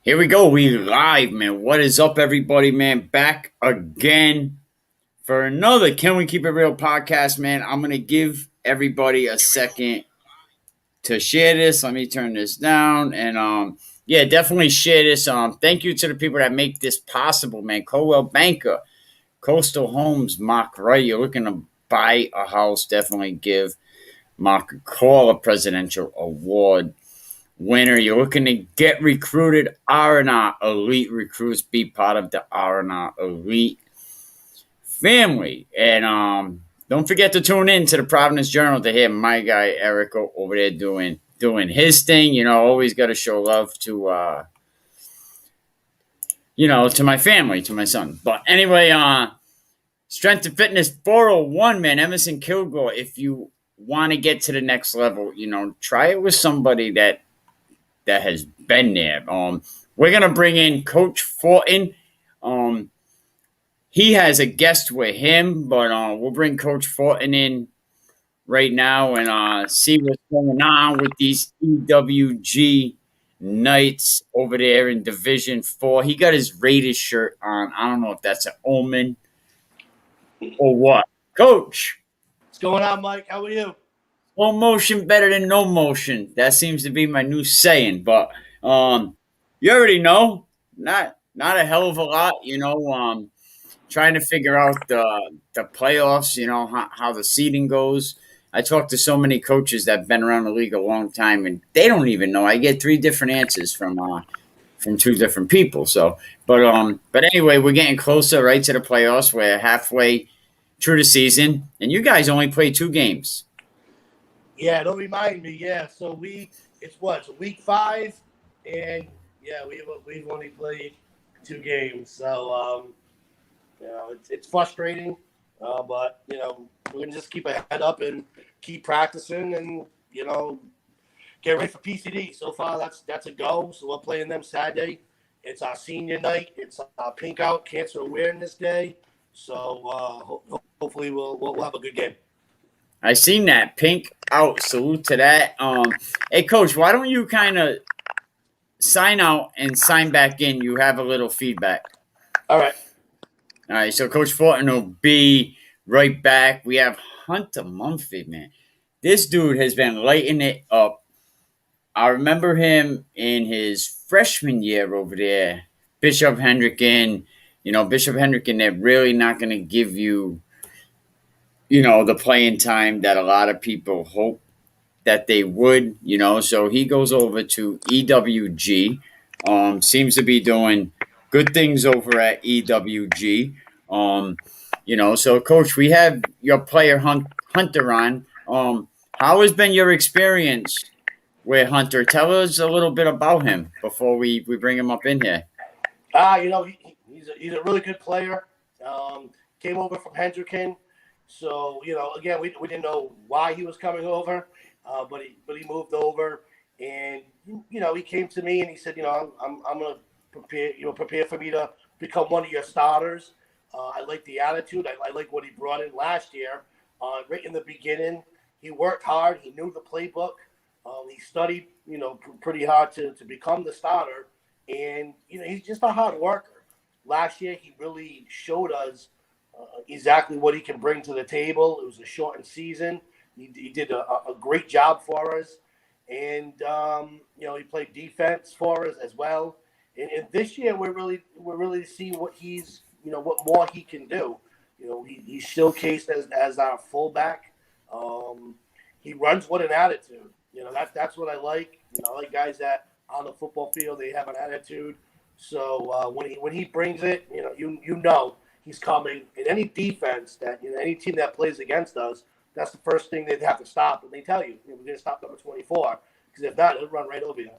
Here we go. We live, man. What is up, everybody, man? Back again for another Can We Keep It Real podcast, man. I'm going to give everybody a second to share this. Let me turn this down. And, yeah, definitely share this. Thank you to the people that make this possible, man. Coldwell Banker, Coastal Homes, Mark Wright. You're looking to buy a house. Definitely give Mark a call, a presidential award winner. You're looking to get recruited. R&R Elite Recruits. Be part of the R&R Elite family. And don't forget to tune in to the Providence Journal to hear my guy Eric over there doing his thing. Always got to show love to to my family, to my son. But anyway, Strength and Fitness 401, man. Emerson Kilgore. If you want to get to the next level, try it with somebody that has been there. We're gonna bring in Coach Fortin. He has a guest with him, but we'll bring Coach Fortin in right now and see what's going on with these EWG Knights over there in Division 4. He got his Raiders shirt on. I don't know if that's an omen or what. Coach, What's going on, Mike? How are you? slow motion better than no motion. That seems to be my new saying. But you already know, not a hell of a lot. Trying to figure out the playoffs. How the seeding goes. I talked to so many coaches that've been around the league a long time, and they don't even know. I get three different answers from two different people. So, but anyway, we're getting closer, right, to the playoffs. We're halfway through the season, and you guys only play two games. Yeah, don't remind me. Yeah, so it's week 5, and yeah, we've only played 2 games. So it's frustrating, but we're gonna just keep our head up and keep practicing, and get ready for PCD. So far, that's a go. So we're playing them Saturday. It's our senior night. It's our Pink Out Cancer Awareness Day. So hopefully we'll have a good game. I seen that pink out. Salute to that. Hey, coach, why don't you kind of sign out and sign back in? You have a little feedback. All right. All right. So Coach Fortin will be right back. We have Hunter Mumford, man. This dude has been lighting it up. I remember him in his freshman year over there. Bishop Hendricken. Bishop Hendricken, they're really not going to give you, the playing time that a lot of people hope that they would, So he goes over to EWG. Seems to be doing good things over at EWG. So Coach, we have your player Hunter on. How has been your experience with Hunter? Tell us a little bit about him before we bring him up in here. He's a really good player. Came over from Hendricken. So, again, we didn't know why he was coming over, but he moved over, and he came to me and he said, I'm gonna prepare for me to become one of your starters. I like the attitude. I like what he brought in last year. Right in the beginning, he worked hard. He knew the playbook. He studied, pretty hard to become the starter, and he's just a hard worker. Last year, he really showed us exactly what he can bring to the table. It was a shortened season. He did a great job for us, and he played defense for us as well. And this year we're really seeing what what more he can do. He's showcased as our fullback. He runs with an attitude. That's what I like. I like guys that on the football field they have an attitude. So when he brings it, you know he's coming. In any defense that any team that plays against us, that's the first thing they'd have to stop. And they tell you, we're going to stop number 24 because if not, it'll run right over you.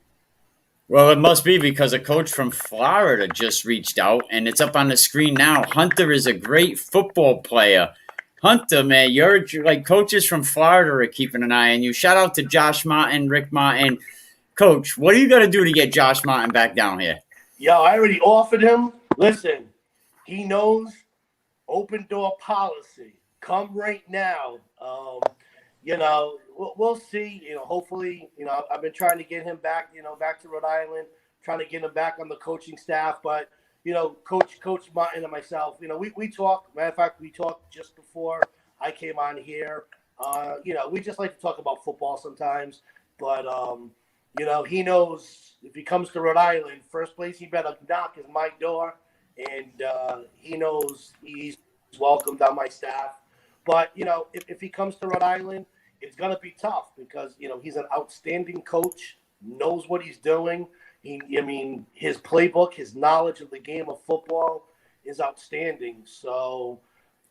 Well, it must be because a coach from Florida just reached out, and it's up on the screen now. Hunter is a great football player. Hunter, man, you're like coaches from Florida are keeping an eye on you. Shout out to Josh Martin, Rick Martin. Coach, what are you going to do to get Josh Martin back down here? Yeah, I already offered him. Listen, he knows open door policy. Come right now. We'll see. Hopefully, I've been trying to get him back, back to Rhode Island, trying to get him back on the coaching staff. But Coach Martin and myself, we talk. Matter of fact, we talked just before I came on here. We just like to talk about football sometimes. But he knows if he comes to Rhode Island, first place he better knock is my door, and he knows he's welcomed on my staff. But if he comes to Rhode Island, it's gonna be tough because he's an outstanding coach, knows what he's doing. His playbook, his knowledge of the game of football is outstanding. So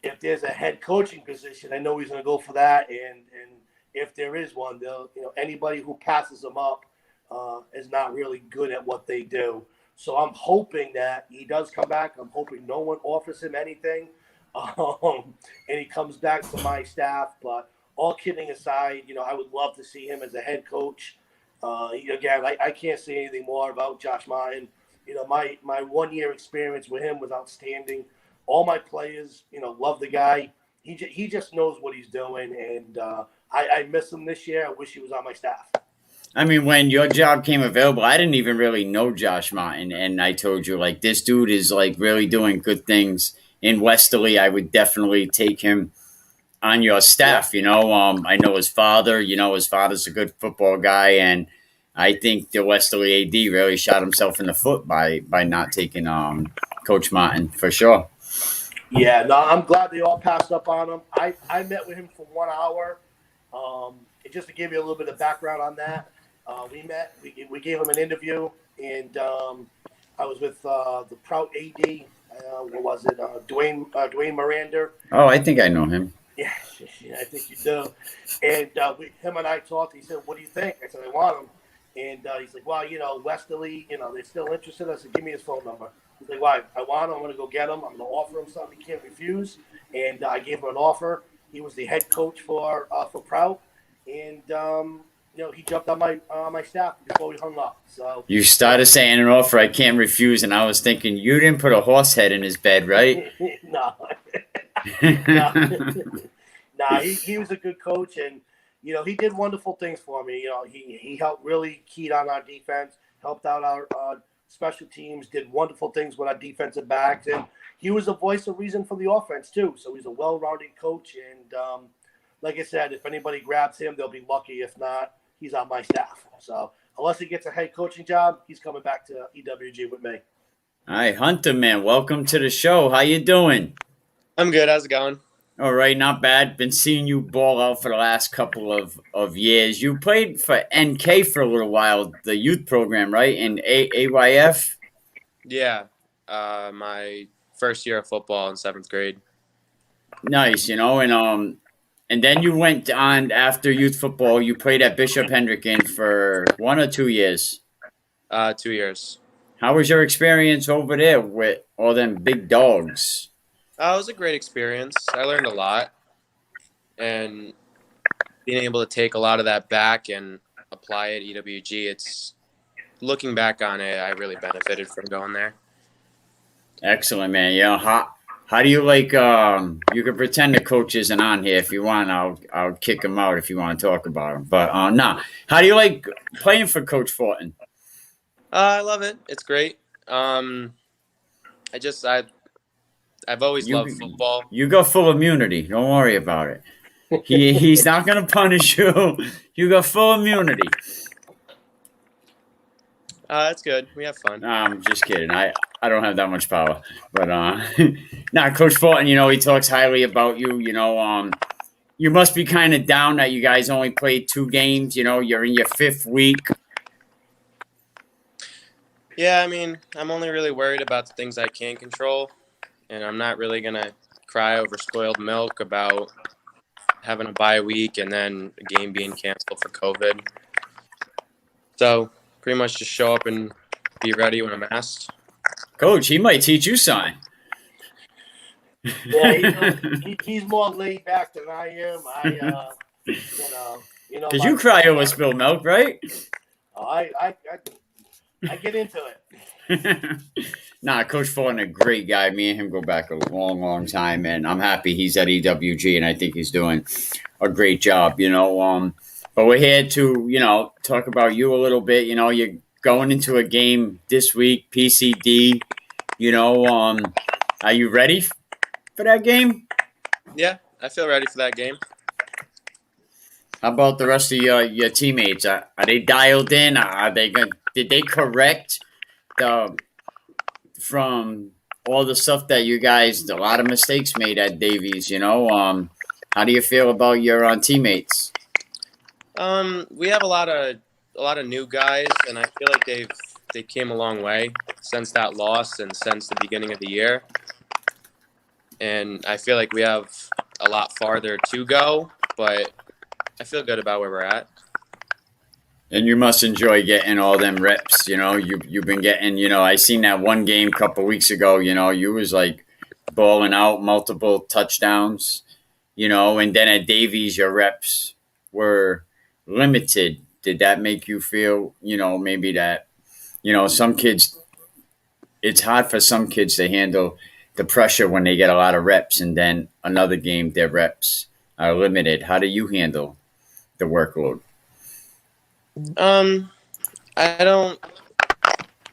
if there's a head coaching position, I know he's going to go for that. And if there is one, anybody who passes him up is not really good at what they do. So I'm hoping that he does come back. I'm hoping no one offers him anything, and he comes back to my staff. But all kidding aside, I would love to see him as a head coach. Again, I can't say anything more about Josh Martin. My 1 year experience with him was outstanding. All my players, love the guy. He just knows what he's doing, and I miss him this year. I wish he was on my staff. I mean, when your job came available, I didn't even really know Josh Martin, and I told you, like, this dude is, like, really doing good things in Westerly. I would definitely take him on your staff. I know his father. His father's a good football guy, and I think the Westerly AD really shot himself in the foot by not taking Coach Martin for sure. Yeah, no, I'm glad they all passed up on him. I met with him for 1 hour. Just to give you a little bit of background on that, we met. We gave him an interview, and I was with the Prout AD. What was it? Dwayne Miranda. Oh, I think I know him. Yeah, I think you do. And him and I talked. He said, "What do you think?" I said, "I want him." And he's like, "Well, Westerly, they're still interested." I said, "Give me his phone number." He's like, "Why? I want him. I'm going to go get him. I'm going to offer him something he can't refuse." And I gave him an offer. He was the head coach for Prout, and he jumped on my staff before we hung up. So you started saying an offer I can't refuse, and I was thinking you didn't put a horse head in his bed, right? No. He was a good coach, and he did wonderful things for me. He helped really keyed on our defense, helped out our special teams, did wonderful things with our defensive backs, and he was a voice of reason for the offense too. So he's a well-rounded coach, and like I said, if anybody grabs him, they'll be lucky. If not, he's on my staff. So unless he gets a head coaching job, he's coming back to EWG with me. All right, Hunter, man, welcome to the show. How you doing? I'm good. How's it going? All right, not bad. Been seeing you ball out for the last couple of years. You played for NK for a little while, the youth program, right? In AYF? Yeah. My first year of football in 7th grade. Nice, and then you went on after youth football. You played at Bishop Hendricken for 1 or 2 years? 2 years. How was your experience over there with all them big dogs? It was a great experience. I learned a lot, and being able to take a lot of that back and apply it at EWG, it's looking back on it, I really benefited from going there. Excellent, man. How do you like? You can pretend the coach isn't on here if you want. I'll kick him out if you want to talk about him. But no, how do you like playing for Coach Fortin? I love it. It's great. I've always loved football. You got full immunity. Don't worry about it. He's not going to punish you. You got full immunity. That's good. We have fun. I'm just kidding. I don't have that much power. But Coach Fortin, he talks highly about you. You must be kind of down that you guys only played 2 games. You're in your 5th week. Yeah, I'm only really worried about the things I can control. And I'm not really going to cry over spoiled milk about having a bye week and then a game being canceled for COVID. So pretty much just show up and be ready when I'm asked. Coach, he might teach you something. Yeah, he's more laid back than I am. Because you cry over spilled milk, right? I get into it. Coach Fortin, a great guy. Me and him go back a long, long time, and I'm happy he's at EWG, and I think he's doing a great job. But we're here to, talk about you a little bit. You're going into a game this week, PCD. Are you ready for that game? Yeah, I feel ready for that game. How about the rest of your teammates? Are they dialed in? Are they good? Did they correct the from all the stuff that you guys, a lot of mistakes made at Davies? How do you feel about your teammates? We have a lot of new guys, and I feel like they came a long way since that loss and since the beginning of the year. And I feel like we have a lot farther to go, but I feel good about where we're at. And you must enjoy getting all them reps. You've been getting. I seen that one game a couple weeks ago. You was like balling out multiple touchdowns. And then at Davies, your reps were limited. Did that make you feel, maybe that, some kids, it's hard for some kids to handle the pressure when they get a lot of reps, and then another game, their reps are limited. How do you handle the workload? Um, I don't,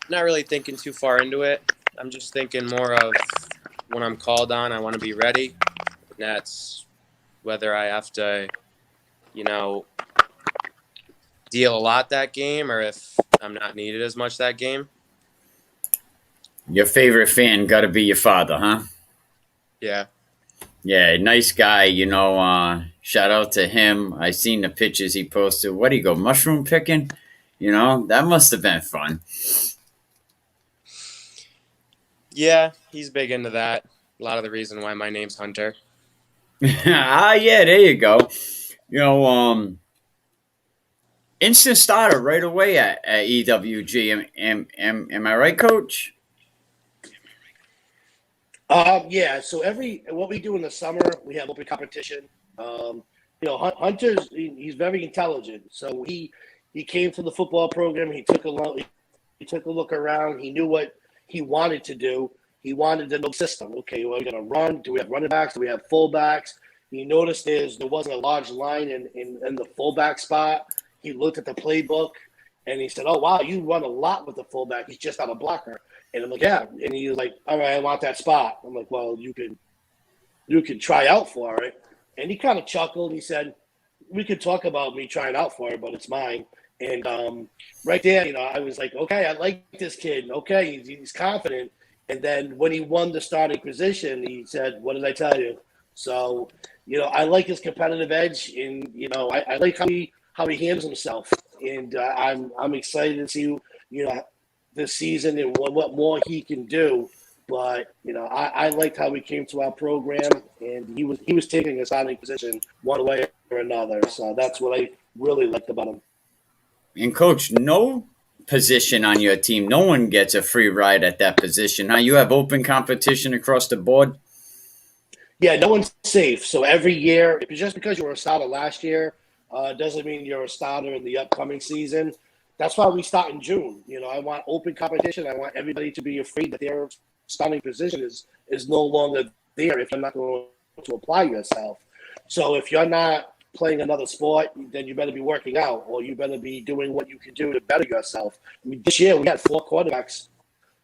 not really thinking too far into it. I'm just thinking more of when I'm called on, I want to be ready. And that's whether I have to, you know, deal a lot that game or if I'm not needed as much that game. Your favorite fan got to be your father, huh? Yeah. Yeah, nice guy. Shout out to him. I seen the pictures he posted. What do you go mushroom picking? That must have been fun. Yeah, he's big into that. A lot of the reason why my name's Hunter. Yeah, there you go. You know, um, Instant starter right away at EWG. Am I right, Coach? Yeah. So what we do in the summer, we have open competition. Hunter's he's very intelligent. So he came to the football program. He took a look around. He knew what he wanted to do. He wanted to know the system. Okay, we're going to run. Do we have running backs? Do we have fullbacks? He noticed there wasn't a large line in the fullback spot. He looked at the playbook and he said, "Oh wow, you run a lot with the fullback. He's just not a blocker." And I'm like, "Yeah." And he was like, "All right, I want that spot." I'm like, "Well, you can try out for it." And he kind of chuckled. He said, "We could talk about me trying out for it, but it's mine." And right there, I was like, "Okay, I like this kid. Okay, he's confident." And then when he won the starting position, he said, "What did I tell you?" So, I like his competitive edge, and I like how he handles himself, and I'm excited to see this season and what more he can do. But I liked how he came to our program, and he was taking a starting position one way or another. So that's what I really liked about him. And Coach, no position on your team, no one gets a free ride at that position. Now you have open competition across the board. Yeah, no one's safe. So every year, just because you were a starter last year, doesn't mean you're a starter in the upcoming season. That's why we start in June. I want open competition. I want everybody to be afraid that their starting position is no longer there if you're not going to apply yourself. So if you're not playing another sport, then you better be working out, or you better be doing what you can do to better yourself. I mean, this year we had 4 quarterbacks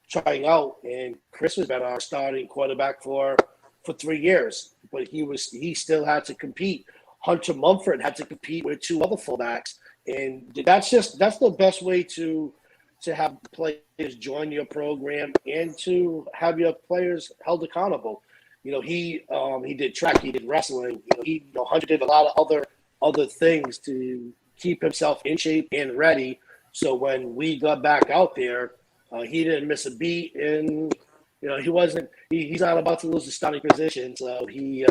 trying out, and Chris has been our starting quarterback for 3 years, but he still had to compete. Hunter Mumford had to compete with 2 other fullbacks, and that's the best way to have players join your program and to have your players held accountable. He did track, he did wrestling. Hunter did a lot of other things to keep himself in shape and ready. So when we got back out there, he didn't miss a beat, and he's not about to lose the starting position. So he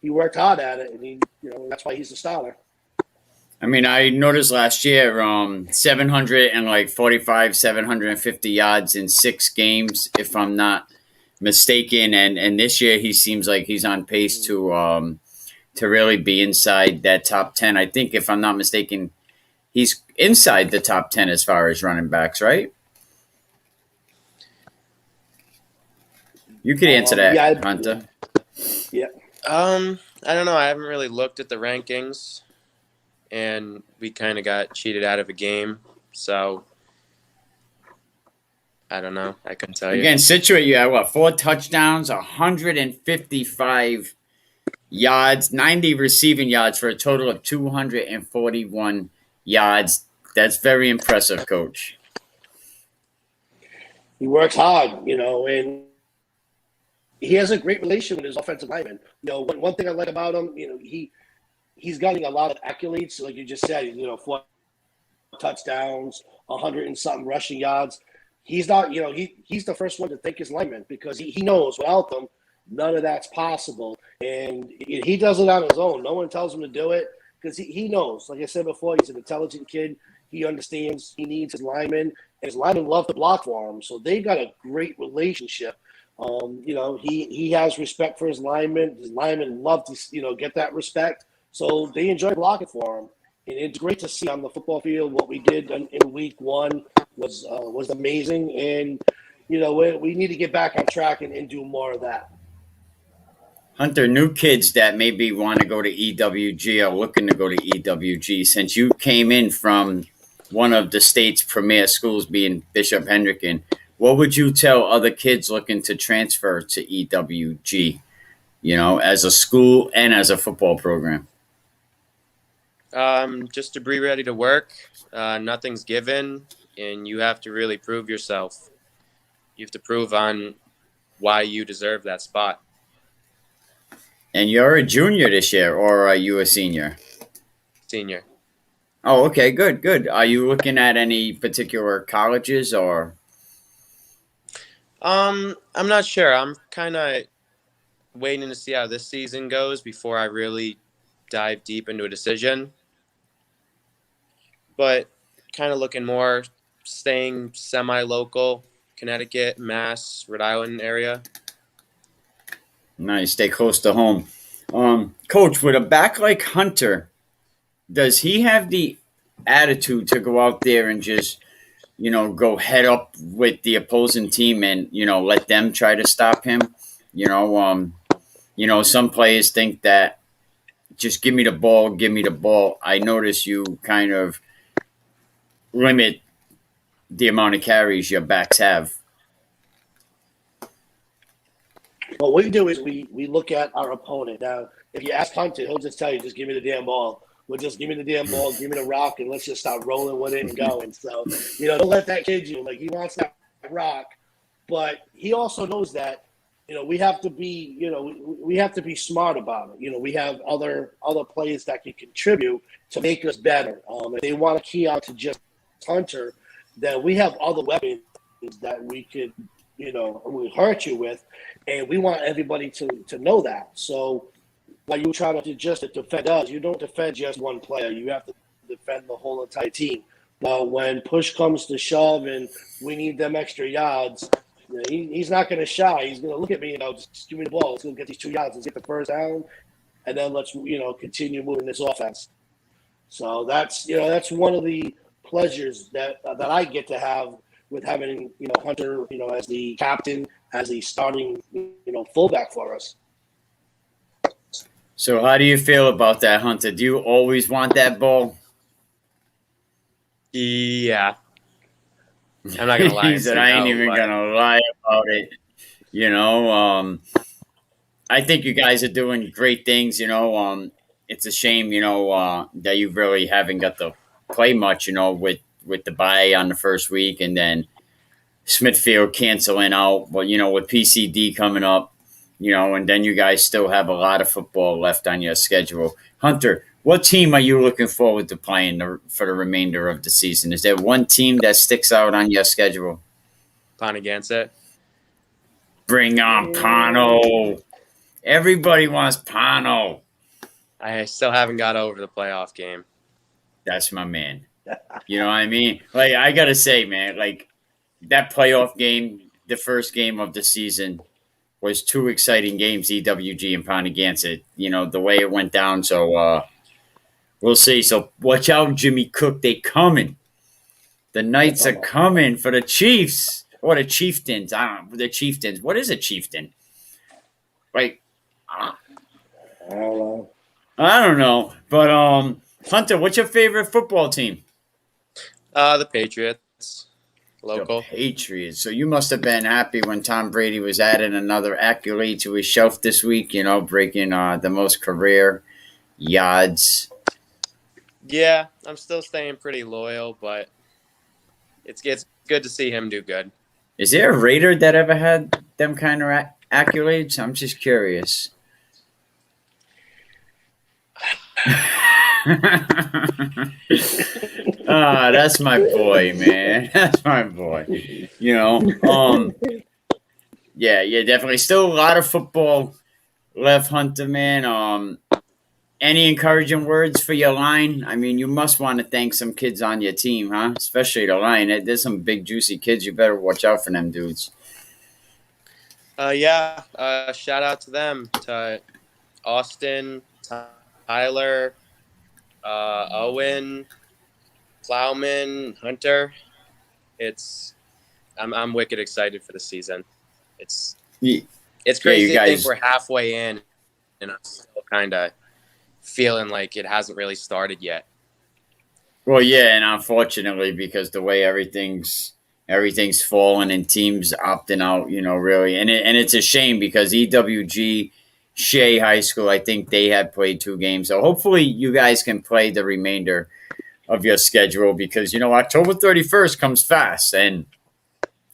worked hard at it, and that's why he's the starter. I mean, I noticed last year, 745, 750 yards in 6 games, if I'm not mistaken. And this year, he seems like he's on pace to really be inside that top 10. I think, if I'm not mistaken, he's inside the top 10 as far as running backs, right? You could answer that, Yeah, Hunter. yeah. I don't know. I haven't really looked at the rankings, and we kind of got cheated out of a game. So I don't know. I couldn't tell you. Again, Situate, you had what? 4 touchdowns, 155 yards, 90 receiving yards for a total of 241 yards. That's very impressive, Coach. He works hard, and he has a great relation with his offensive lineman. One thing I like about him, he's gotten a lot of accolades. Like you just said, 4 touchdowns, 100 and something rushing yards. He's not, he's the first one to thank his lineman because he knows without them, none of that's possible. And he does it on his own. No one tells him to do it because he knows. Like I said before, he's an intelligent kid. He understands he needs his lineman, and his linemen love to block for him. So they've got a great relationship. He has respect for his linemen. His linemen love to, get that respect. So they enjoy blocking for him. And it's great to see on the football field what we did in week 1 was amazing. And, we need to get back on track and do more of that. Hunter, new kids that maybe want to go to EWG or looking to go to EWG, since you came in from one of the state's premier schools being Bishop Hendricken, what would you tell other kids looking to transfer to EWG, as a school and as a football program? Just to be ready to work. Nothing's given, and you have to really prove yourself. You have to prove on why you deserve that spot. And you're a junior this year, or are you a senior? Senior. Oh, okay, good. Are you looking at any particular colleges or? I'm not sure. I'm kind of waiting to see how this season goes before I really dive deep into a decision. But kind of looking more staying semi-local, Connecticut, Mass, Rhode Island area. Nice, stay close to home. Coach, with a back like Hunter, does he have the attitude to go out there and just, go head up with the opposing team and, let them try to stop him? Some players think that just give me the ball, give me the ball. I notice you kind of limit the amount of carries your backs have. Well, what we do is we look at our opponent. Now, if you ask Hunter, he'll just tell you, just give me the damn ball. Well, just give me the damn ball, give me the rock, and let's just start rolling with it and going. So, don't let that kid you. Like, he wants that rock. But he also knows that, we have to be, we have to be smart about it. We have other players that can contribute to make us better. If they want to key out to just Hunter, then we have other weapons that we could, we hurt you with, and we want everybody to know that. So while you try to just defend us, you don't defend just one player. You have to defend the whole entire team. But when push comes to shove and we need them extra yards, he's not going to shy. He's going to look at me and just give me the ball. Let's go get these 2 yards. Let's get the first down, and then let's continue moving this offense. So that's one of the pleasures that I get to have with having Hunter as the captain, as the starting fullback for us. So how do you feel about that, Hunter? Do you always want that ball? Yeah. I'm not going to lie. He said, I ain't even going to lie about it. I think you guys are doing great things. It's a shame, that you really haven't got to play much, with the bye on the first week and then Smithfield canceling out. But, with PCD coming up, and then you guys still have a lot of football left on your schedule. Hunter, what team are you looking forward to playing for the remainder of the season? Is there one team that sticks out on your schedule? Ponagansett. Bring on Pano. Everybody wants Pano. I still haven't got over the playoff game. That's my man. You know what I mean? Like, I got to say, man, like, that playoff game, the first game of the season, was 2 exciting games, EWG and Ponagansett, the way it went down. So, we'll see. So, watch out, Jimmy Cook. They coming. The Knights are coming for the Chiefs. Or the Chieftains. I don't know. The Chieftains. What is a chieftain? Like, I don't know. I don't know. But, Hunter, what's your favorite football team? The Patriots. The local. Patriots. So you must have been happy when Tom Brady was adding another accolade to his shelf this week, breaking the most career yards. Yeah, I'm still staying pretty loyal, but it's good to see him do good. Is there a Raider that ever had them kind of accolades? I'm just curious. That's my boy, man. That's my boy. You know, yeah, definitely. Still a lot of football left, Hunter, man. Any encouraging words for your line? I mean, you must want to thank some kids on your team, huh? Especially the line. There's some big, juicy kids. You better watch out for them dudes. Yeah, shout out to them, to Austin, Tyler, Owen, Plowman, Hunter. I'm wicked excited for the season. It's Yeah, it's you crazy to think guys. we're halfway in, and I'm still kind of feeling like it hasn't really started yet. Well, yeah, and unfortunately, because the way everything's fallen and teams opting out, really, and it's a shame because EWG Shea High School, I think they had played 2 games, so hopefully you guys can play the remainder of your schedule because October 31st comes fast, and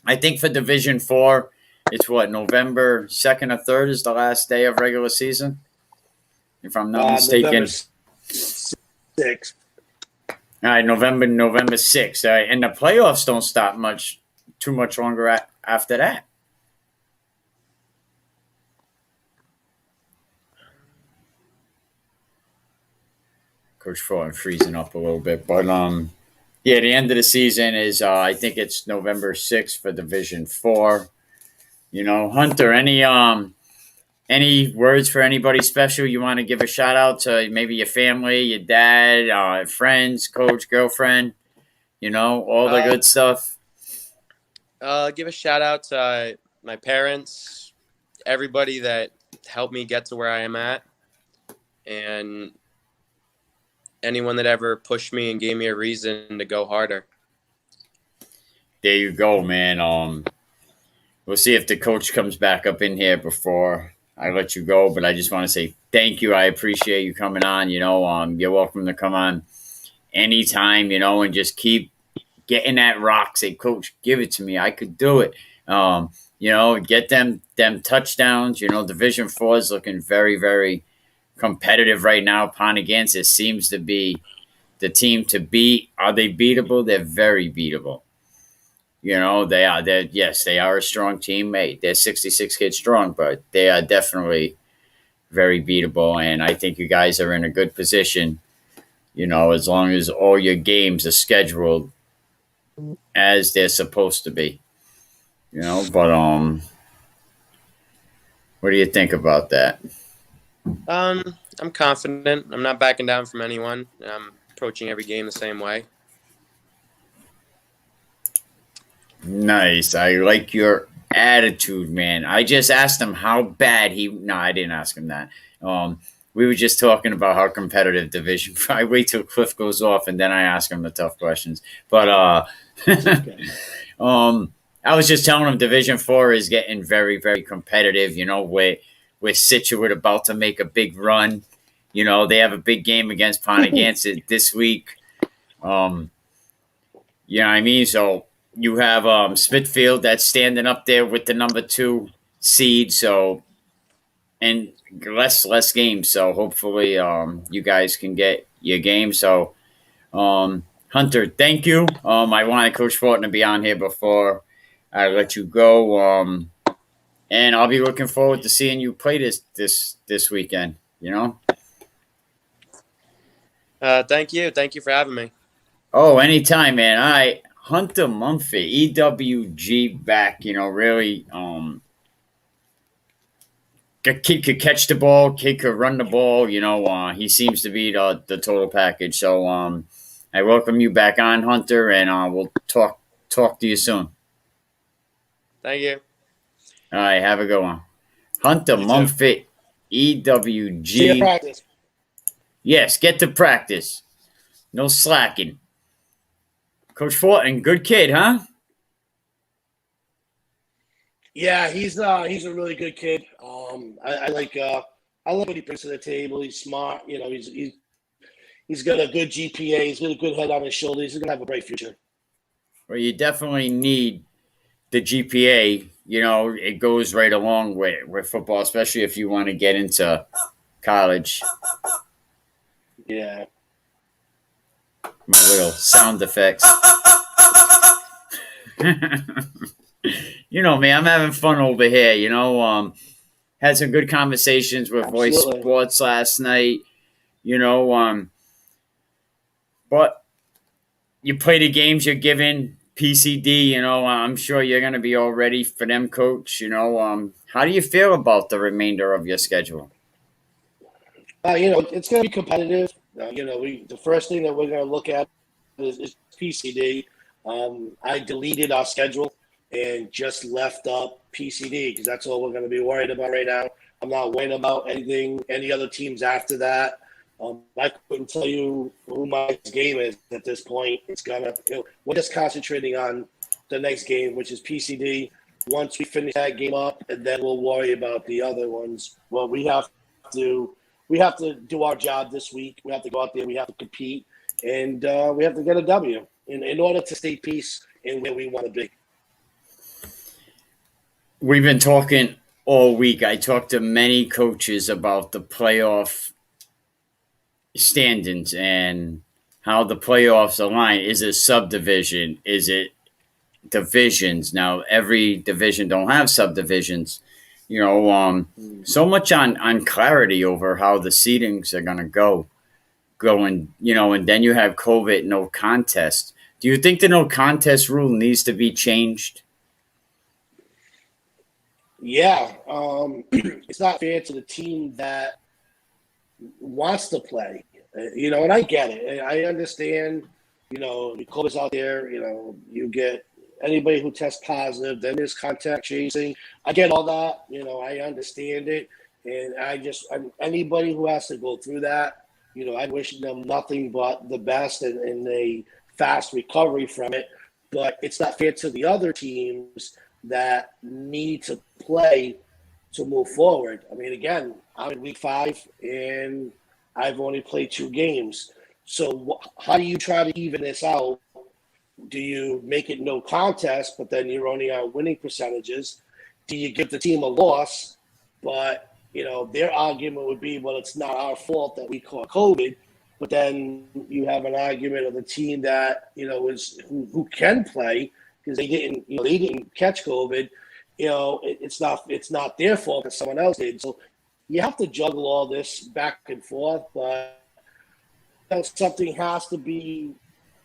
I think for Division 4, it's what November 2nd or 3rd is the last day of regular season, if I'm not November mistaken. 6th. All right, November 6th. All right, and the playoffs don't stop too much longer after that. Coach Fortin freezing up a little bit, but yeah, the end of the season is I think it's November 6th for Division 4. Hunter, any words for anybody special you want to give a shout out to? Maybe your family, your dad, friends, coach, girlfriend. All the Uh, good stuff. give a shout out to my parents, everybody that helped me get to where I am at, and anyone that ever pushed me and gave me a reason to go harder. There you go, man. We'll see if the coach comes back up in here before I let you go. But I just want to say thank you. I appreciate you coming on. You're welcome to come on anytime. And just keep getting that rock. Say, Coach, give it to me. I could do it. Get them touchdowns. Division 4 is looking very, very competitive right now. Pontigansis seems to be the team to beat. Are they beatable? They're very beatable. They are. Yes, they are a strong team. Mate, they're 66 kids strong, but they are definitely very beatable. And I think you guys are in a good position. As long as all your games are scheduled as they're supposed to be. But what do you think about that? I'm confident. I'm not backing down from anyone. I'm approaching every game the same way. Nice. I like your attitude, man. I just asked him how bad he. No, I didn't ask him that. We were just talking about how competitive Division. I wait till Cliff goes off and then I ask him the tough questions. But Okay. I was just telling him Division 4 is getting very, very competitive. With Situate about to make a big run. They have a big game against Pontigansit this week. You know what I mean? So you have Smithfield that's standing up there with the number 2 seed. So and less games. So hopefully you guys can get your game. So Hunter, thank you. I wanted Coach Fortin to be on here before I let you go. And I'll be looking forward to seeing you play this weekend. Thank you. Thank you for having me. Oh, anytime, man. Hunter Mumford, EWG back. Really. Kid could catch the ball. Kid could run the ball. He seems to be the total package. So I welcome you back on, Hunter, and we'll talk to you soon. Thank you. All right, have a good one. Hunter You too. Mumford, See you at EWG. practice. Yes, get to practice. No slacking. Coach Fortin, good kid, huh? Yeah, he's a really good kid. I like what he brings to the table. He's smart. He's got a good GPA. He's got a good head on his shoulders. He's gonna have a bright future. Well, you definitely need the GPA. It goes right along with football, especially if you want to get into college. Yeah. My little sound effects. Me, I'm having fun over here. Had some good conversations with Voice Absolutely. Sports last night. You know, um, but you play the games you're given. PCD, I'm sure you're going to be all ready for them, coach. How do you feel about the remainder of your schedule? It's going to be competitive. The first thing that we're going to look at is PCD. I deleted our schedule and just left up PCD because that's all we're going to be worried about right now. I'm not worried about any other teams after that. I couldn't tell you who my next game is at this point. We're just concentrating on the next game, which is PCD. Once we finish that game up, and then we'll worry about the other ones. Well, we have to do our job this week. We have to go out there. We have to compete, and we have to get a W in order to stay peace in where we want to be. We've been talking all week. I talked to many coaches about the playoff standings and how the playoffs align. Is it subdivision? Is it divisions? Now, every division don't have subdivisions. So much on clarity over how the seedings are going to going, and then you have COVID, no contest. Do you think the no contest rule needs to be changed? Yeah, it's not fair to the team that wants to play. And I get it. I understand. COVID's out there. You get anybody who tests positive, then there's contact tracing. I get all that. I understand it, and anybody who has to go through that, I wish them nothing but the best and a fast recovery from it. But it's not fair to the other teams that need to play to move forward. I mean, again, I'm in week 5 and I've only played 2 games. So how do you try to even this out? Do you make it no contest, but then you're only on winning percentages? Do you give the team a loss, but their argument would be, well, it's not our fault that we caught COVID. But then you have an argument of the team that is who can play because they didn't catch COVID. It's not their fault that someone else did. So you have to juggle all this back and forth, but something has to be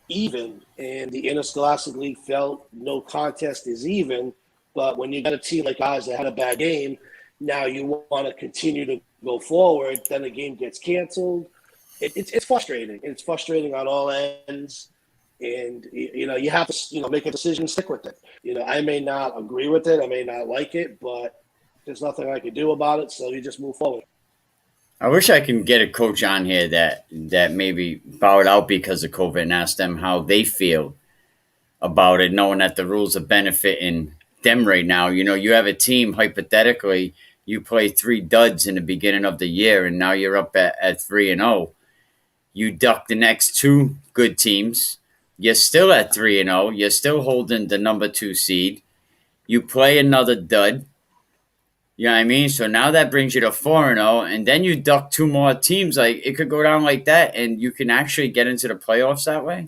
even. And the Interscholastic League felt no contest is even. But when you got a team like ours that had a bad game, now you want to continue to go forward, then the game gets canceled. It's frustrating. It's frustrating on all ends. And, you have to, make a decision, stick with it. I may not agree with it. I may not like it, but there's nothing I can do about it. So you just move forward. I wish I can get a coach on here that maybe bowed out because of COVID and ask them how they feel about it, knowing that the rules are benefiting them right now. You have a team, hypothetically, you play 3 duds in the beginning of the year, and now you're up at 3-0. You duck the next 2 good teams. You're still at 3-0. You're still holding the number 2 seed. You play another dud. You know what I mean? So now that brings you to 4-0, and then you duck 2 more teams. Like, it could go down like that, and you can actually get into the playoffs that way.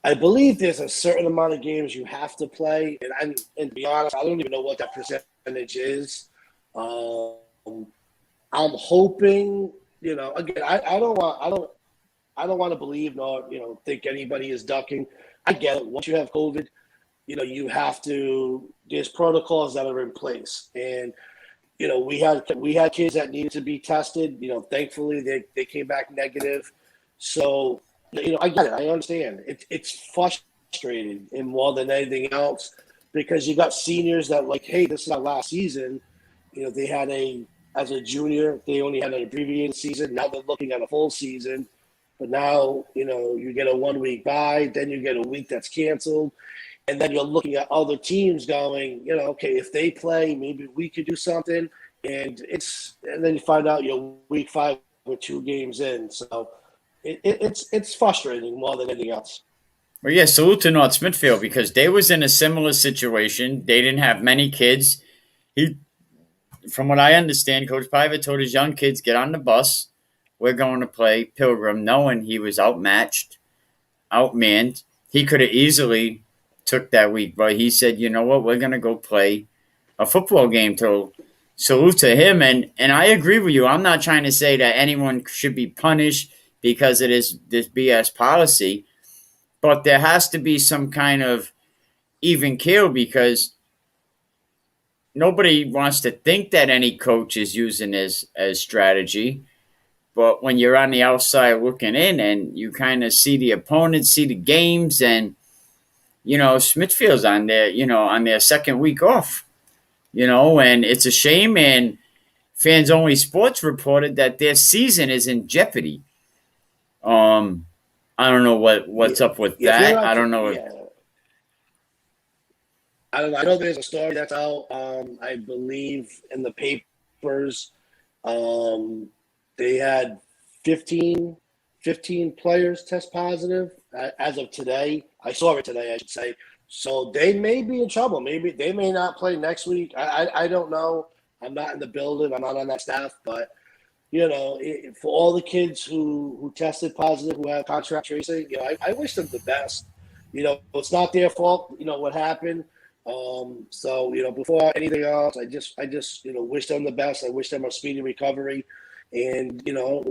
I believe there's a certain amount of games you have to play, and to be honest, I don't even know what that percentage is. I'm hoping, again, I don't want to believe nor think anybody is ducking. I get it. Once you have COVID, you have to. There's protocols that are in place, and we had kids that needed to be tested. Thankfully they came back negative. So I get it. I understand. It's frustrating, and more than anything else, because you got seniors that like, hey, this is our last season. They had as a junior, they only had an abbreviated season. Now they're looking at a full season. But now, you get a 1 week bye, then you get a week that's canceled. And then you're looking at other teams going, okay, if they play, maybe we could do something. And then you find out you're week 5 with 2 games in. So it's frustrating more than anything else. Well, yeah, salute to North Smithfield because they was in a similar situation. They didn't have many kids. He, from what I understand, Coach Pivot told his young kids, get on the bus. We're going to play Pilgrim, knowing he was outmatched, outmanned. He could have easily took that week, but he said, you know what, we're going to go play a football game. To salute to him. And I agree with you. I'm not trying to say that anyone should be punished because it is this BS policy, but there has to be some kind of even keel because nobody wants to think that any coach is using as strategy. But when you're on the outside looking in and you kind of see the opponent, see the games, and Smithfield's on their second week off, and it's a shame. And Fans Only Sports reported that their season is in jeopardy. I don't know what's up with that. I don't know. I don't know. I know there's a story that's out. I believe in the papers. They had 15 players test positive as of today. I saw it today, I should say. So they may be in trouble. Maybe they may not play next week. I don't know. I'm not in the building. I'm not on that staff. But, for all the kids who tested positive, who have contact tracing, I wish them the best. It's not their fault, what happened. So, before anything else, I just wish them the best. I wish them a speedy recovery. And,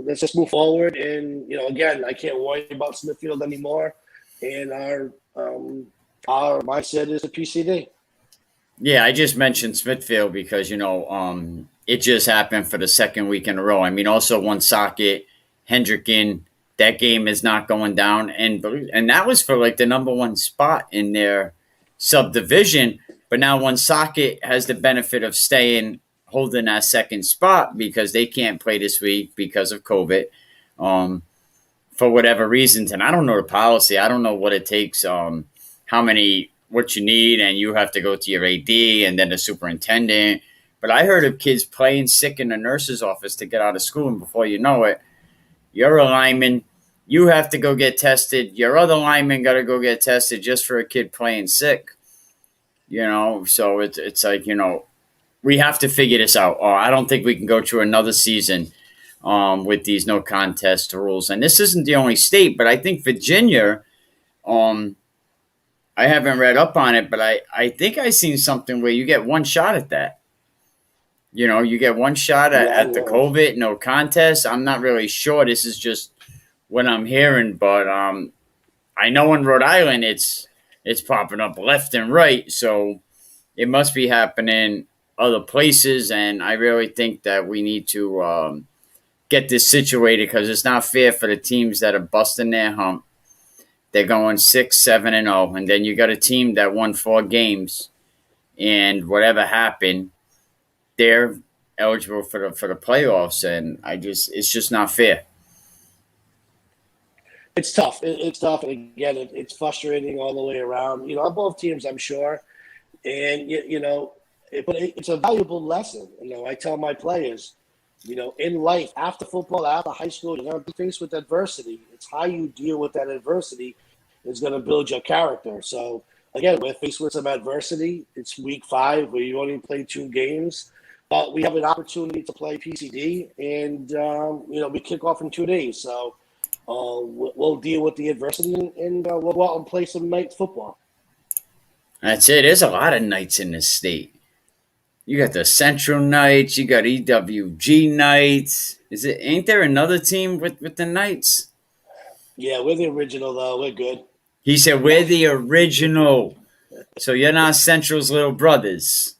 let's just move forward. And, again, I can't worry about Smithfield anymore. And our mindset is the PCD. Yeah, I just mentioned Smithfield because, it just happened for the second week in a row. I mean, also Woonsocket, Hendricken, that game is not going down. And that was for like the number 1 spot in their subdivision. But now Woonsocket has the benefit of holding that second spot because they can't play this week because of COVID for whatever reasons. And I don't know the policy. I don't know what it takes, what you need, and you have to go to your AD and then the superintendent. But I heard of kids playing sick in the nurse's office to get out of school, and before you know it, you're a lineman. You have to go get tested. Your other lineman got to go get tested just for a kid playing sick. So it's like, we have to figure this out. I don't think we can go through another season with these no contest rules. And this isn't the only state, but I think Virginia, I haven't read up on it, but I think I seen something where you get one shot at that. You get one shot at the COVID, no contest. I'm not really sure. This is just what I'm hearing, but I know in Rhode Island it's popping up left and right, so it must be happening other places. And I really think that we need to get this situated because it's not fair for the teams that are busting their hump. They're going 6-7-0, and then you got a team that won 4 games, and whatever happened, they're eligible for the playoffs, and it's just not fair. It's tough. It's tough, and again, it's frustrating all the way around. On both teams, I'm sure, and but it's a valuable lesson. I tell my players, in life, after football, after high school, you're going to be faced with adversity. It's how you deal with that adversity is going to build your character. So, again, we're faced with some adversity. It's week 5 where you only play 2 games. But we have an opportunity to play PCD, and, we kick off in 2 days. So we'll deal with the adversity, and we'll go out and play some night football. That's it. There's a lot of nights in this state. You got the Central Knights. You got EWG Knights. Ain't there another team with the Knights? Yeah, we're the original, though. We're good. He said, we're the original. So you're not Central's little brothers.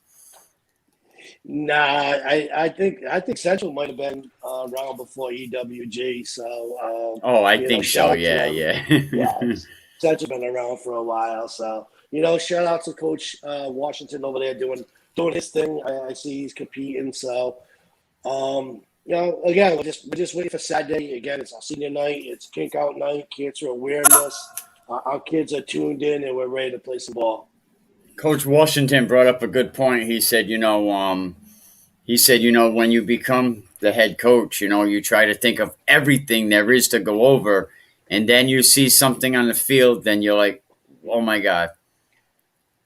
Nah, I think Central might have been around before EWG. So I think so. Yeah. Yeah, Central's been around for a while. So shout out to Coach Washington over there doing his thing. I see he's competing. So again, we're just waiting for Saturday. Again, it's our senior night. It's kink out night, cancer awareness. our kids are tuned in and we're ready to play some ball. Coach Washington brought up a good point. He said, when you become the head coach, you try to think of everything there is to go over, and then you see something on the field, then you're like, oh my God,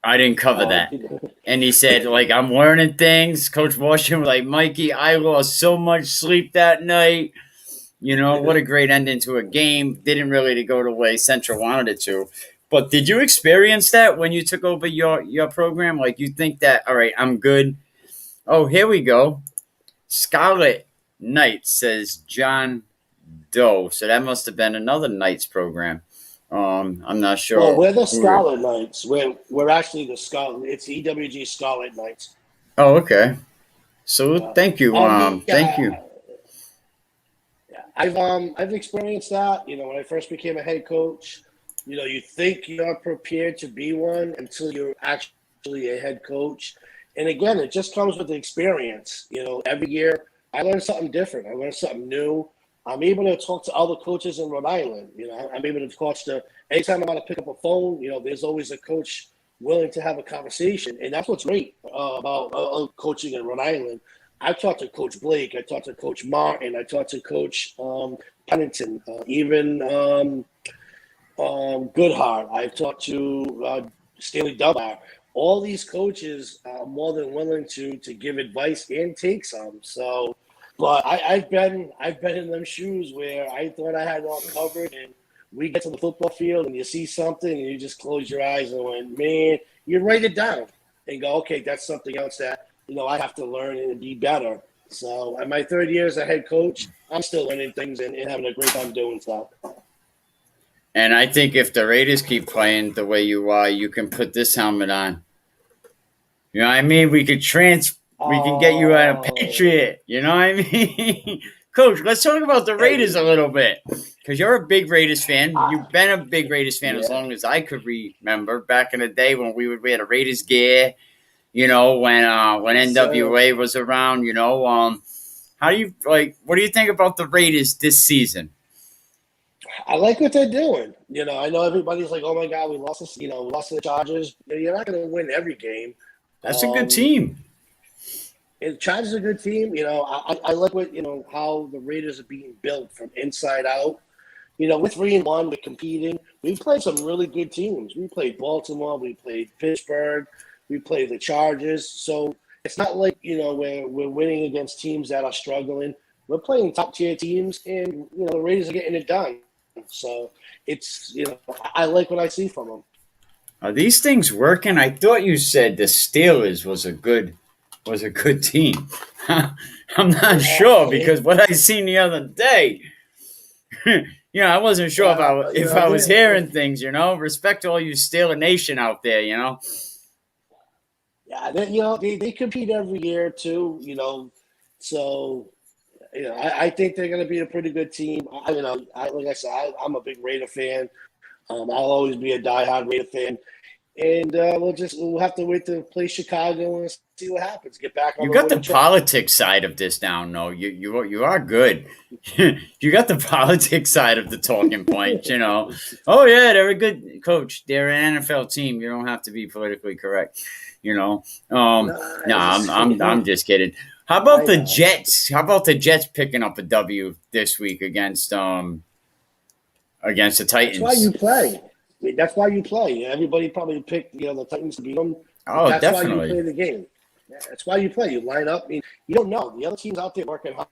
I didn't cover that. And he said, like, I'm learning things. Coach Washington was like, Mikey, I lost so much sleep that night. What a great ending to a game. Didn't really go the way Central wanted it to. But did you experience that when you took over your program? Like, you think that, all right, I'm good. Oh, here we go. Scarlet Knights, says John Doe. So that must have been another Knights program. I'm not sure. Well, we're the Scarlet Knights. We're actually the Scarlet. It's EWG Scarlet Knights. Oh, okay. So thank you. Thank you. I've experienced that. When I first became a head coach, you think you're prepared to be one until you're actually a head coach. And again, it just comes with the experience. Every year I learn something different. I learn something new. I'm able to talk to other coaches in Rhode Island. I'm able to talk to anytime I want to pick up a phone. There's always a coach willing to have a conversation, and that's what's great about coaching in Rhode Island. I talked to Coach Blake. I talked to Coach Martin. I talked to Coach Pennington, even Goodhart. I've talked to Stanley Dunbar. All these coaches are more than willing to give advice and take some. So, but I've been in them shoes where I thought I had it all covered, and we get to the football field and you see something and you just close your eyes and went, man, you write it down and go, okay, that's something else that I have to learn and be better. So, in my third year as a head coach, I'm still learning things and having a great time doing so. And I think if the Raiders keep playing the way you are, you can put this helmet on. You know what I mean? We can get you out a Patriot. You know what I mean? Coach, let's talk about the Raiders a little bit. Because you're a big Raiders fan. You've been a big Raiders fan as long as I could remember. Back in the day when we had a Raiders gear, when NWA was around, how do you what do you think about the Raiders this season? I like what they're doing. I know everybody's like, oh my God, we lost to the Chargers. You're not going to win every game. That's a good team. And Chargers are a good team. I like what how the Raiders are being built from inside out. We're 3-1. We're competing. We played some really good teams. We played Baltimore. We played Pittsburgh. We played the Chargers. So it's not like we're winning against teams that are struggling. We're playing top tier teams, and the Raiders are getting it done. So it's I like what I see from them. Are these things working? I thought you said the Steelers was a good team. I'm not sure because what I seen the other day, I wasn't sure if I was hearing things. Respect to all you Steeler Nation out there. Yeah, they compete every year too. So. I think they're going to be a pretty good team. Like I said, I'm a big Raider fan. I'll always be a diehard Raider fan. And we'll have to wait to play Chicago and see what happens. Get back on. You got the politics side of this down, though. You are good. You got the politics side of the talking point. Oh yeah, they're a good coach. They're an NFL team. You don't have to be politically correct. I'm just kidding. How about the Jets? How about the Jets picking up a W this week against the Titans? That's why you play. Everybody probably picked the Titans to beat them. Oh, that's definitely. Why you play the game. That's why you play. You line up. You don't know. The other team's out there working hard.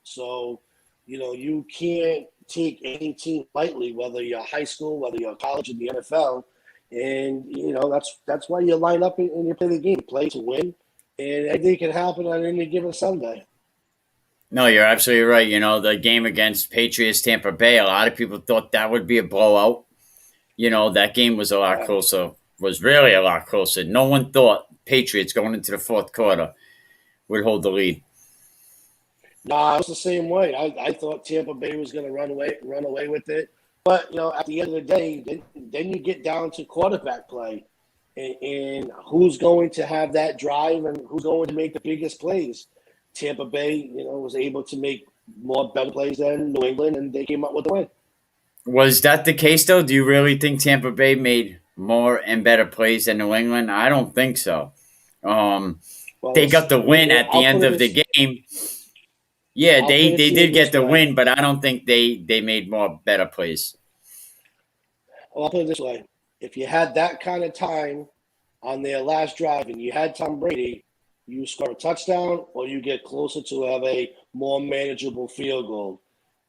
So, you can't take any team lightly, whether you're high school, whether you're college, in the NFL. And, that's why you line up and you play the game. You play to win. And anything can happen on any given Sunday. No, you're absolutely right. The game against Patriots Tampa Bay, a lot of people thought that would be a blowout. That game was a lot closer, was really a lot closer. No one thought Patriots going into the fourth quarter would hold the lead. No, I was the same way. I thought Tampa Bay was going to run away with it. But, at the end of the day, then you get down to quarterback play. And who's going to have that drive and who's going to make the biggest plays? Tampa Bay, was able to make better plays than New England, and they came up with the win. Was that the case though? Do you really think Tampa Bay made more and better plays than New England? I don't think so. Um, Well, they got the win at the I'll put end it of the this. game. Yeah, I'll put it they to you did get this the way. win, but I don't think they made more better plays. Well, I'll put it this way: if you had that kind of time on their last drive and you had Tom Brady, you score a touchdown or you get closer to have a more manageable field goal.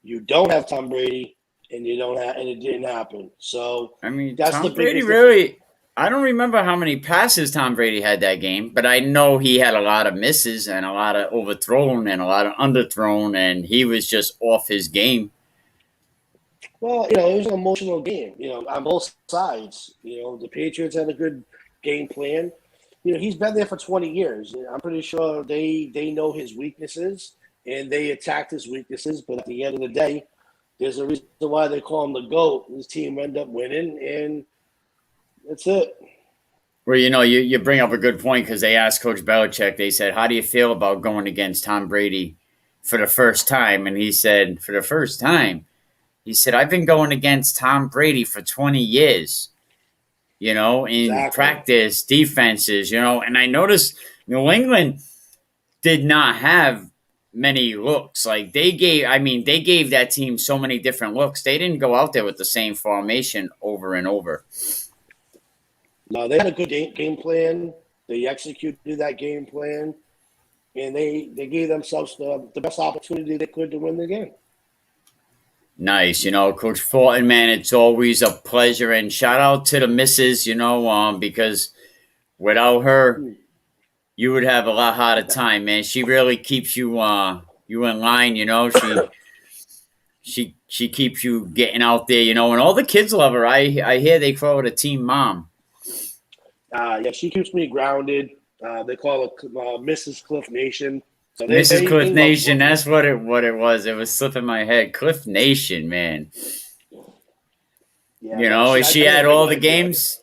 You don't have Tom Brady, and you don't have, and it didn't happen. So I mean, that's the Tom Brady biggest difference. really. I don't remember how many passes Tom Brady had that game, but I know he had a lot of misses and a lot of overthrown and a lot of underthrown, and he was just off his game. Well, it was an emotional game. On both sides. The Patriots had a good game plan. He's been there for 20 years. I'm pretty sure they know his weaknesses and they attacked his weaknesses. But at the end of the day, there's a reason why they call him the GOAT. His team ended up winning, and that's it. Well, you bring up a good point because they asked Coach Belichick, they said, how do you feel about going against Tom Brady for the first time? And he said, for the first time, he said, I've been going against Tom Brady for 20 years, in Exactly. practice, defenses, and I noticed New England did not have many looks. Like they gave that team so many different looks. They didn't go out there with the same formation over and over. No, they had a good game plan. They executed that game plan, and they gave themselves the best opportunity they could to win the game. Nice, Coach Fortin, man. It's always a pleasure, and shout out to the missus, because without her, Hmm. you would have a lot harder time, man. She really keeps you in line, She keeps you getting out there, and all the kids love her. I hear they call her the team mom. Yeah, she keeps me grounded. They call her Mrs. Cliff Nation. So they, Mrs. they, Cliff they love Nation, working with that's her. what it was. It was slipping my head. Cliff Nation, man. Yeah, no, Is I she got a at good all the wife. games?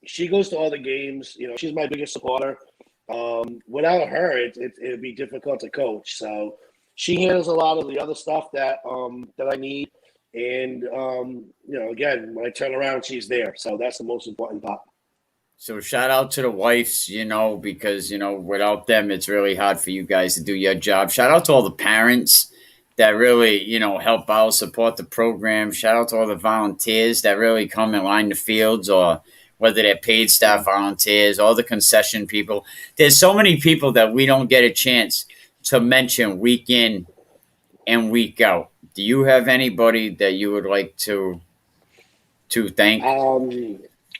She goes to all the games. She's my biggest supporter. Without her, it'd be difficult to coach. So she handles a lot of the other stuff that I need. And again, when I turn around, she's there. So that's the most important part. So shout out to the wives, because without them, it's really hard for you guys to do your job. Shout out to all the parents that really help out, support the program. Shout out to all the volunteers that really come and line the fields, or whether they're paid staff volunteers, all the concession people. There's so many people that we don't get a chance to mention week in and week out. Do you have anybody that you would like to thank?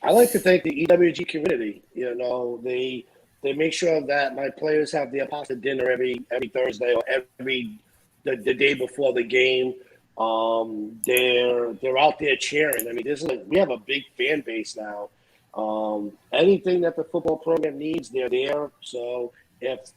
I like to thank the EWG community. They make sure that my players have their pasta dinner every Thursday or the day before the game. They're out there cheering. I mean, we have a big fan base now. Anything that the football program needs, they're there. So if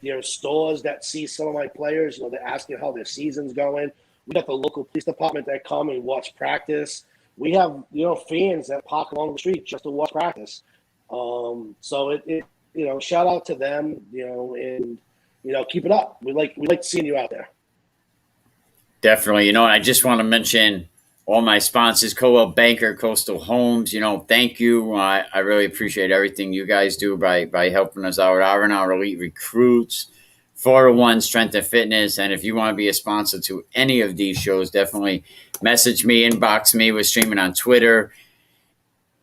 there are stores that see some of my players, they're asking how their season's going. We got the local police department that come and watch practice. We have, fans that park along the street just to watch practice. So shout out to them, and keep it up. We like seeing you out there. Definitely. I just want to mention all my sponsors, Coldwell Banker, Coastal Homes. Thank you. I really appreciate everything you guys do by helping us out. R&R Elite Recruits, 401 Strength and Fitness. And if you want to be a sponsor to any of these shows, definitely message me, inbox me. We're streaming on Twitter.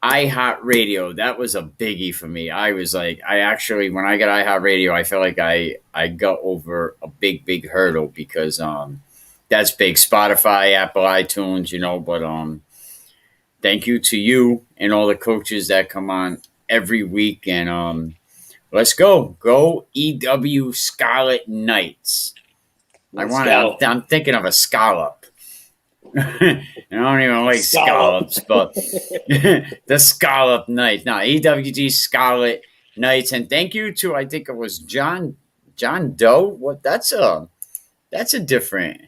iHeartRadio, that was a biggie for me. I was like, when I got iHeartRadio, I felt like I got over a big hurdle because that's big. Spotify, Apple, iTunes, but thank you to you and all the coaches that come on every week, and let's go EW Scarlet Knights. Let's go. I'm thinking of a scallop. I don't even like Scallop. scallops, but the Scallop Knights. No, EWG Scarlet Knights, and thank you to, I think it was John Doe. What? That's a different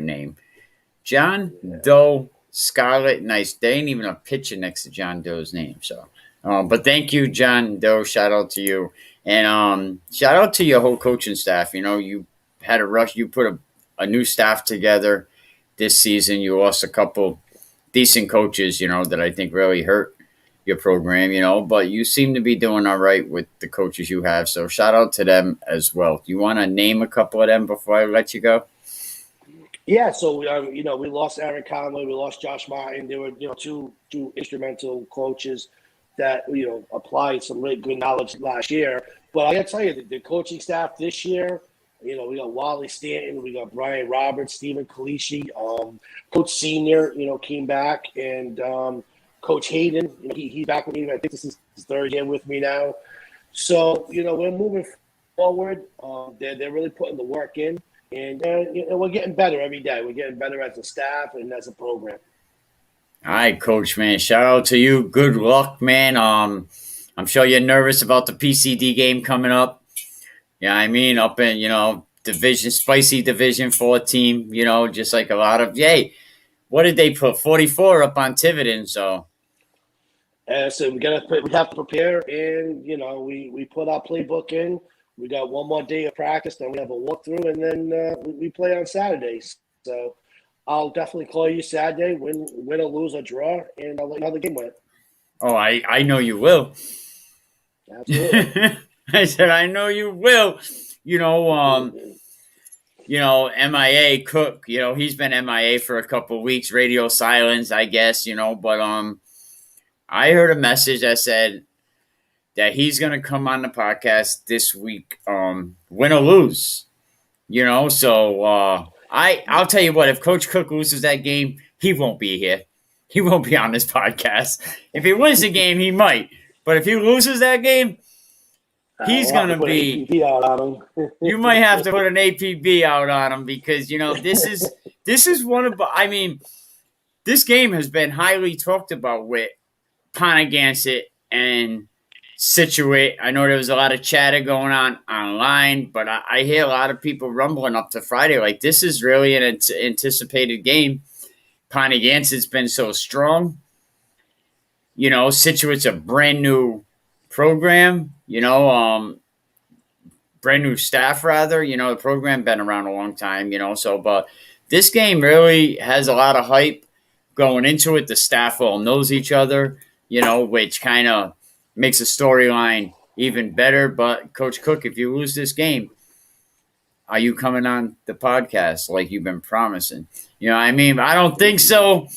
name. John Doe Scarlet Knights. There ain't even a picture next to John Doe's name. So, but thank you, John Doe. Shout out to you, and shout out to your whole coaching staff. You had a rush. You put a new staff together, this season. You lost a couple decent coaches, that I think really hurt your program, but you seem to be doing all right with the coaches you have. So shout out to them as well. Do you want to name a couple of them before I let you go? Yeah, so we lost Aaron Conley, we lost Josh Martin. There were two instrumental coaches that applied some really good knowledge last year. But I got to tell you, the coaching staff this year, we got Wally Stanton, we got Brian Roberts, Stephen Kalishi, Coach Senior, came back, and Coach Hayden, he's back with me. I think this is his third year with me now. So we're moving forward. They're really putting the work in. And we're getting better every day. We're getting better as a staff and as a program. All right, Coach, man. Shout out to you. Good luck, man. I'm sure you're nervous about the PCD game coming up. Yeah, I mean, up in, spicy Division 4 team, just like a lot of, yay. What did they put? 44 up on Tiverton, so. So we have to prepare, and, we put our playbook in. We got one more day of practice, then we have a walkthrough, and then we play on Saturdays. So I'll definitely call you Saturday, win or lose or draw, and I'll let you know how the game went. Oh, I know you will. Absolutely. I said, I know you will. MIA Cook, he's been MIA for a couple of weeks, radio silence, I guess, but I heard a message that said that he's going to come on the podcast this week, win or lose, so I'll tell you what, if Coach Cook loses that game, he won't be here. He won't be on this podcast. If he wins the game, he might. But if he loses that game, he's going to be. You might have to put an APB out on him because, this is one of. I mean, this game has been highly talked about with Ponagansett and Situate. I know there was a lot of chatter going on online, but I hear a lot of people rumbling up to Friday. Like, this is really an anticipated game. Ponagansett been so strong. Situate's a brand new program, brand new staff rather. The program been around a long time, but this game really has a lot of hype going into it. The staff all knows each other, which kind of makes the storyline even better. But Coach Cook, if you lose this game, are you coming on the podcast like you've been promising? I mean, I don't think so,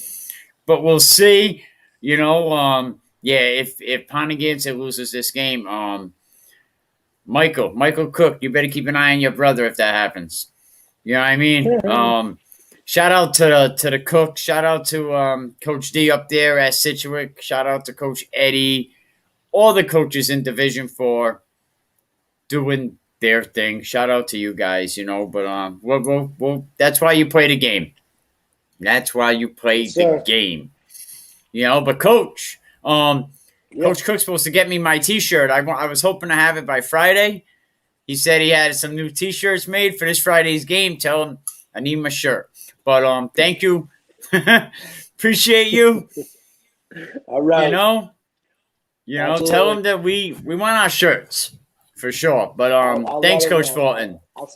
but we'll see. If Ponagansett loses this game, Michael Cook, you better keep an eye on your brother if that happens. You know what I mean? Shout out to the Cook. Shout out to Coach D up there at Situate. Shout out to Coach Eddie. All the coaches in Division 4 doing their thing. Shout out to you guys, But we'll that's why you play the game. That's why you play the game. But Coach, Coach Cook's supposed to get me my T-shirt. I was hoping to have it by Friday. He said he had some new T-shirts made for this Friday's game. Tell him I need my shirt. But thank you. Appreciate you. All right. Tell him that we want our shirts for sure. But thanks, Coach Fortin. All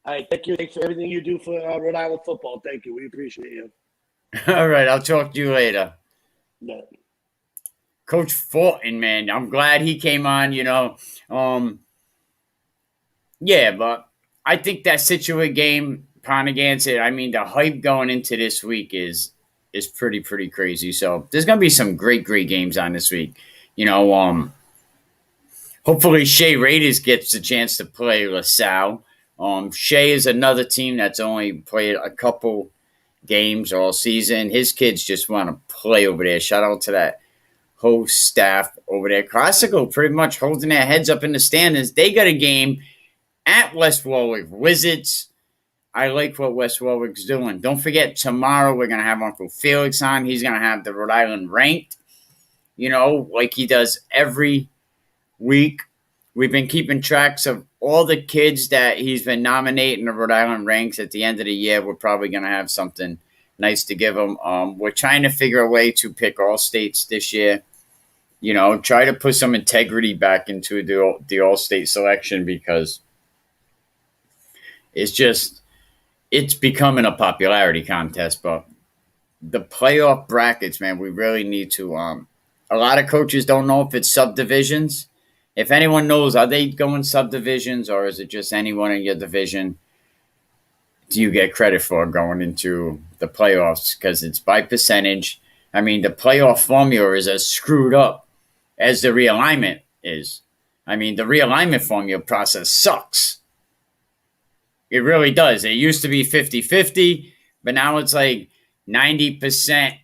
right, thank you. Thanks for everything you do for Rhode Island football. Thank you. We appreciate you. All right, I'll talk to you later. Yeah. Coach Fortin, man, I'm glad he came on. But I think that Situate game, Ponagansett, I mean, the hype going into this week is pretty crazy. So there's gonna be some great games on this week. Hopefully Shea Raiders gets a chance to play LaSalle. Shea is another team that's only played a couple games all season. His kids just want to play over there. Shout out to that whole staff over there. Classical pretty much holding their heads up in the standings. They got a game at West Warwick Wizards. I like what West Warwick's doing. Don't forget, tomorrow we're going to have Uncle Felix on. He's going to have the Rhode Island ranked, like he does every week. We've been keeping tracks of all the kids that he's been nominating the Rhode Island ranks. At the end of the year, we're probably going to have something nice to give them. We're trying to figure a way to pick all states this year. Try to put some integrity back into the all-state selection because it's just it's becoming a popularity contest, but the playoff brackets, man, we really need to. A lot of coaches don't know if it's subdivisions. If anyone knows, are they going subdivisions or is it just anyone in your division? Do you get credit for going into the playoffs because it's by percentage? I mean, the playoff formula is as screwed up as the realignment is. I mean, the realignment formula process sucks. It really does. It used to be 50-50, but now it's like 90%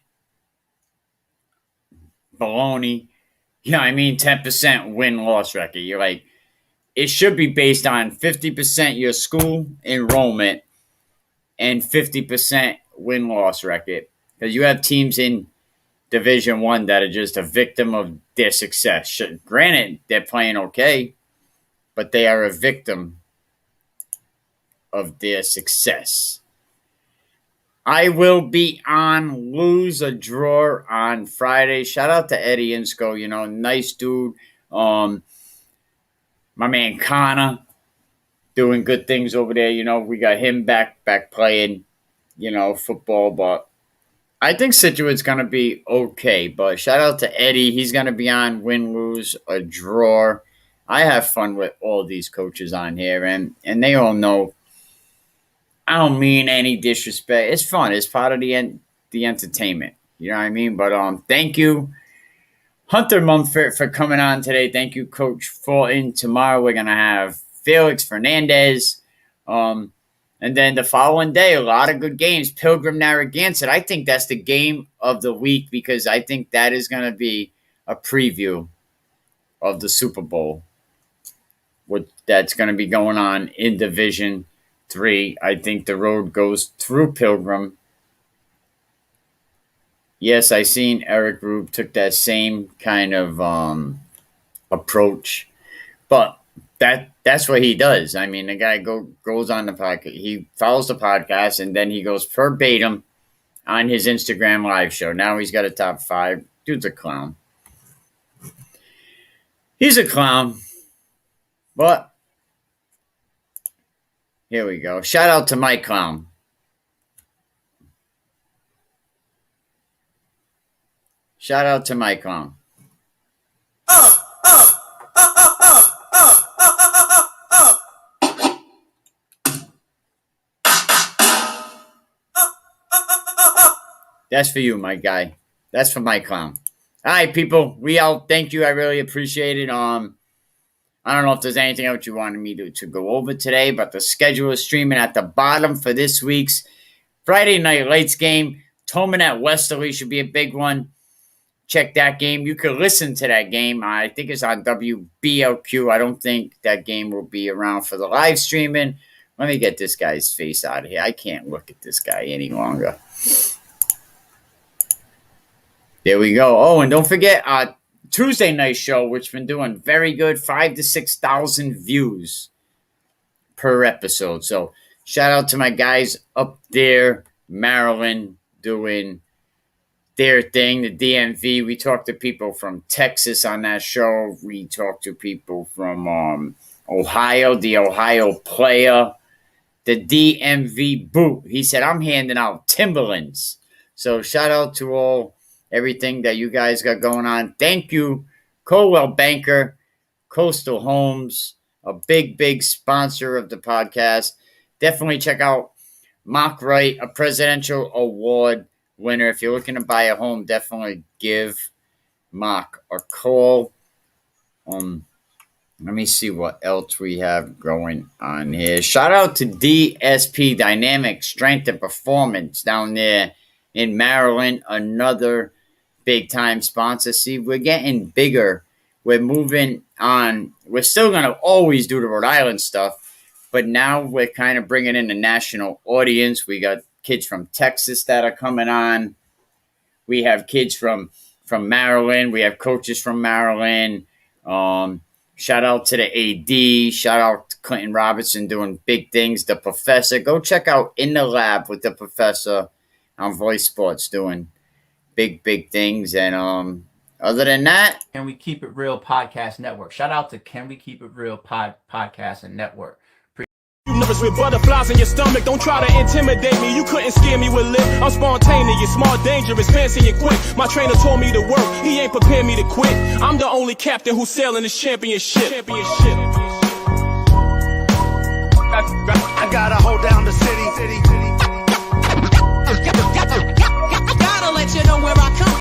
baloney. You know what I mean? 10% win-loss record. You're like, it should be based on 50% your school enrollment and 50% win-loss record. Because you have teams in Division One that are just a victim of their success. Granted, they're playing okay, but they are a victim of their success. I will be on Lose a Draw on Friday. Shout out to Eddie Insco, nice dude. My man Connor doing good things over there. We got him back playing, football. But I think Situate's going to be okay. But shout out to Eddie. He's going to be on Win, Lose, a Draw. I have fun with all these coaches on here, and they all know I don't mean any disrespect. It's fun. It's part of the entertainment. You know what I mean? But thank you, Hunter Mumford, for coming on today. Thank you, Coach Fortin. Tomorrow we're gonna have Felix Fernandez. And then the following day, a lot of good games. Pilgrim Narragansett. I think that's the game of the week because I think that is gonna be a preview of the Super Bowl. That's gonna be going on in Division 3. I think the road goes through Pilgrim. Yes, I seen Eric Rube took that same kind of approach, but that's what he does. I mean, the guy goes on the podcast. He follows the podcast, and then he goes verbatim on his Instagram live show. Now he's got a top 5. Dude's a clown. He's a clown, but here we go. Shout out to Mike Clown. Shout out to Mike Clown. That's for you, my guy. That's for Mike Clown. All right, people. We out. Thank you. I really appreciate it. I don't know if there's anything else you wanted me to go over today, but the schedule is streaming at the bottom for this week's Friday Night Lights game. Tolman at Westerly should be a big one. Check that game. You can listen to that game. I think it's on WBLQ. I don't think that game will be around for the live streaming. Let me get this guy's face out of here. I can't look at this guy any longer. There we go. Oh, and don't forget Tuesday night show, which has been doing very good, 5,000 to 6,000 views per episode. So shout out to my guys up there, Maryland, doing their thing, the DMV. We talked to people from Texas on that show. We talked to people from Ohio, the Ohio player, the DMV boot. He said, I'm handing out Timberlands. So shout out to everything that you guys got going on. Thank you, Coldwell Banker, Coastal Homes, a big sponsor of the podcast. Definitely check out Mock Wright, a presidential award winner. If you're looking to buy a home, definitely give Mock a call. Let me see what else we have going on here. Shout out to DSP, Dynamic Strength and Performance, down there in Maryland. Another big-time sponsor. See, we're getting bigger. We're moving on. We're still going to always do the Rhode Island stuff, but now we're kind of bringing in a national audience. We got kids from Texas that are coming on. We have kids from Maryland. We have coaches from Maryland. Shout out to the AD. Shout out to Clinton Robertson doing big things. The Professor. Go check out In the Lab with the Professor on Voice Sports doing big things. And other than that, Can We Keep It Real Podcast Network. Shout out to Can We Keep It Real Podcast and Network. virus with butterflies in your stomach. Don't try to intimidate me, you couldn't scare me with lip. I'm spontaneous, smart, dangerous, fancy and quick. My trainer told me to work, he ain't prepared me to quit. I'm the only captain who's sailing this championship.